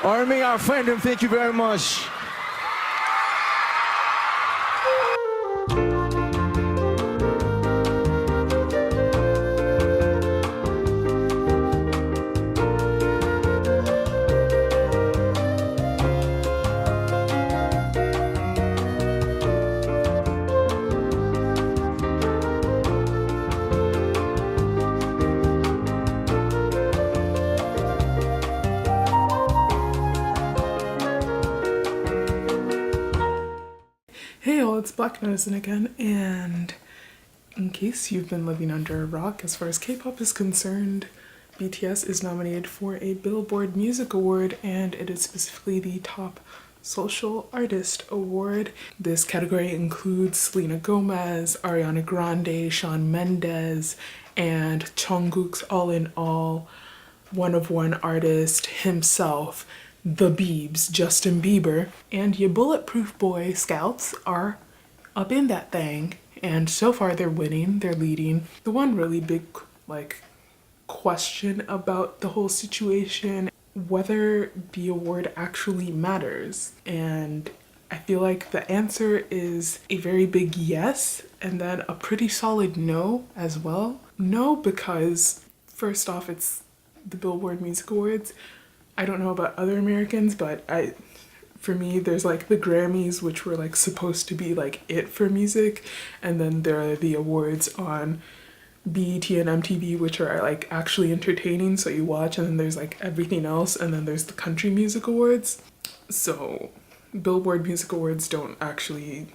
Army, our friend, and thank you very much. Hey all, it's Black Medicine again, and in case you've been living under a rock, as far as K-pop is concerned, BTS is nominated for a Billboard Music Award, and it is specifically the Top Social Artist Award. This category includes Selena Gomez, Ariana Grande, Shawn Mendes, and Jungkook's All in All, One of One artist himself, the Biebs, Justin Bieber, and your Bulletproof Boy Scouts are up in that thing. And so far they're winning, they're leading. The one really big question about the whole situation, whether the award actually matters. And I feel like the answer is a very big yes, and then a pretty solid no as well. No, because first off, it's the Billboard Music Awards. I don't know about other Americans, but for me, there's like the Grammys, which were like supposed to be like it for music, and then there are the awards on BET and MTV, which are like actually entertaining, so you watch, and then there's like everything else, and then there's the Country Music Awards. So Billboard Music Awards don't actually,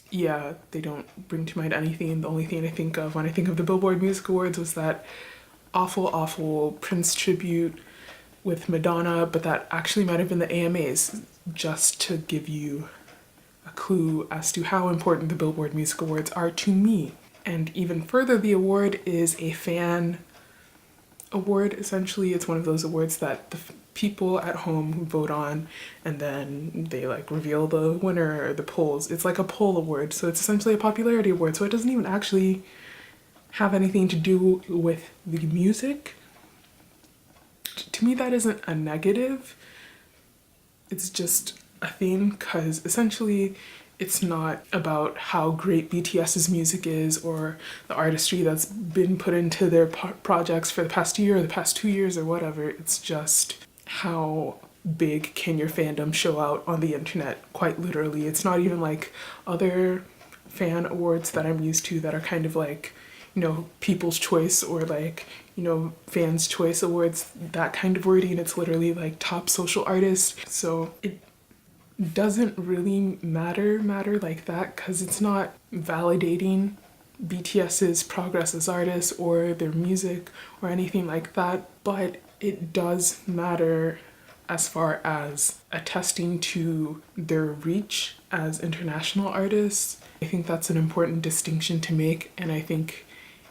yeah, they don't bring to mind anything. The only thing I think of when I think of the Billboard Music Awards was that awful Prince tribute with Madonna, but that actually might have been the AMAs, just to give you a clue as to how important the Billboard Music Awards are to me. And even further, the award is a fan award. Essentially, it's one of those awards that the people at home vote on, and then they like reveal the winner or the polls. It's like a poll award, so it's essentially a popularity award, so it doesn't even actually have anything to do with the music. To me, that isn't a negative. It's just a theme, because essentially it's not about how great BTS's music is or the artistry that's been put into their projects for the past year or the past 2 years or whatever. It's just how big can your fandom show out on the internet, quite literally. It's not even like other fan awards that I'm used to that are kind of like, you know, People's Choice or like, you know, Fans' Choice Awards, that kind of wording. It's literally like top social artist. So it doesn't really matter like that, because it's not validating BTS's progress as artists or their music or anything like that, but it does matter as far as attesting to their reach as international artists. I think that's an important distinction to make, and I think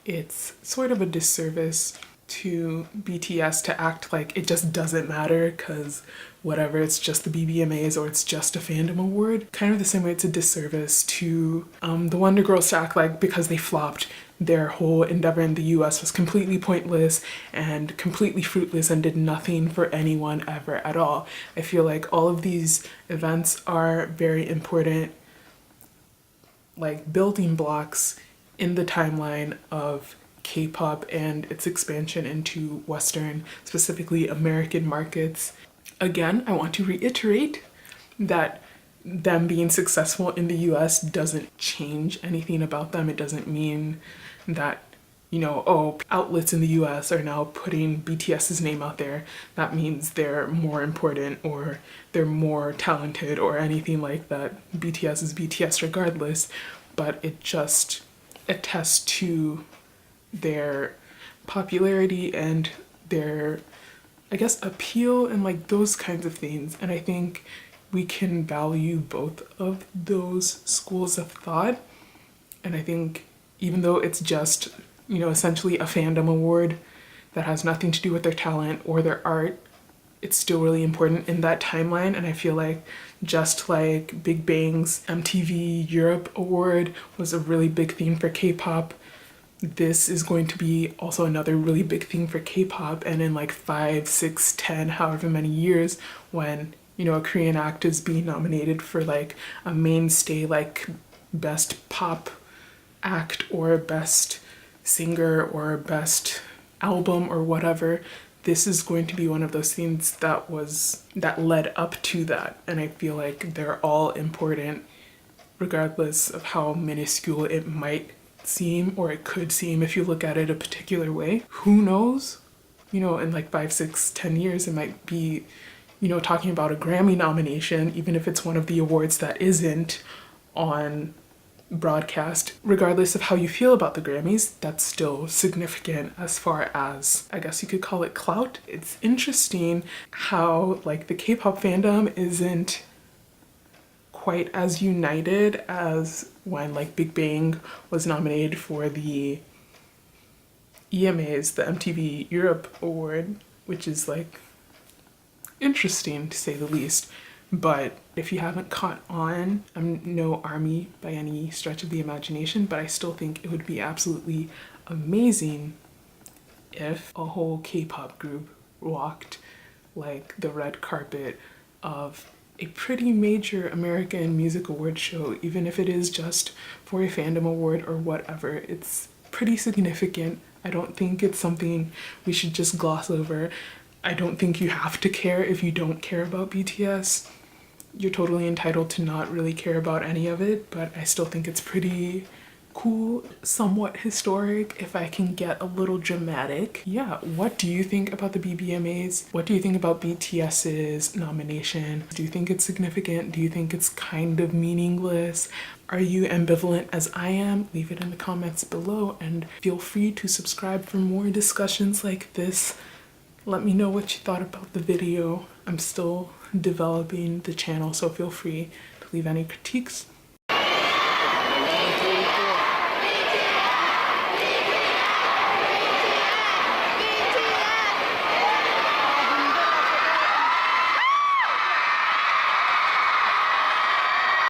it's sort of a disservice to BTS to act like it just doesn't matter because whatever, it's just the BBMAs or it's just a fandom award. Kind of the same way it's a disservice to the Wonder Girls to act like because they flopped, their whole endeavor in the US was completely pointless and completely fruitless and did nothing for anyone ever at all. I feel like all of these events are very important, like building blocks in the timeline of K-pop and its expansion into Western, specifically American markets. Again, I want to reiterate that them being successful in the US doesn't change anything about them. It doesn't mean that, you know, oh, outlets in the US are now putting BTS's name out there. That means they're more important or they're more talented or anything like that. BTS is BTS regardless, but it just attests to their popularity and their, I guess, appeal and like those kinds of things. And I think we can value both of those schools of thought. And I think even though it's just, you know, essentially a fandom award that has nothing to do with their talent or their art, it's still really important in that timeline. And I feel like just like Big Bang's MTV Europe Award was a really big theme for K-pop, this is going to be also another really big thing for K-pop, and in like 5, 6, 10, however many years, when, you know, a Korean act is being nominated for like a mainstay, like best pop act or best singer or best album or whatever, this is going to be one of those things that led up to that. And I feel like they're all important regardless of how minuscule it might seem, or it could seem if you look at it a particular way. Who knows? You know, in like 5, 6, 10 years, it might be, you know, talking about a Grammy nomination, even if it's one of the awards that isn't on broadcast. Regardless of how you feel about the Grammys, that's still significant as far as, I guess you could call it, clout. It's interesting how like the K-pop fandom isn't quite as united as when like Big Bang was nominated for the EMAs, the MTV Europe Award, which is like interesting to say the least. But if you haven't caught on, I'm no ARMY by any stretch of the imagination, but I still think it would be absolutely amazing if a whole K-pop group walked like the red carpet of a pretty major American music award show, even if it is just for a fandom award or whatever. It's pretty significant. I don't think it's something we should just gloss over. I don't think you have to care if you don't care about BTS. You're totally entitled to not really care about any of it, but I still think it's pretty cool, somewhat historic, if I can get a little dramatic. Yeah, what do you think about the BBMAs? What do you think about BTS's nomination? Do you think it's significant? Do you think it's kind of meaningless? Are you ambivalent as I am? Leave it in the comments below, and feel free to subscribe for more discussions like this. Let me know what you thought about the video. I'm still developing the channel, so feel free to leave any critiques.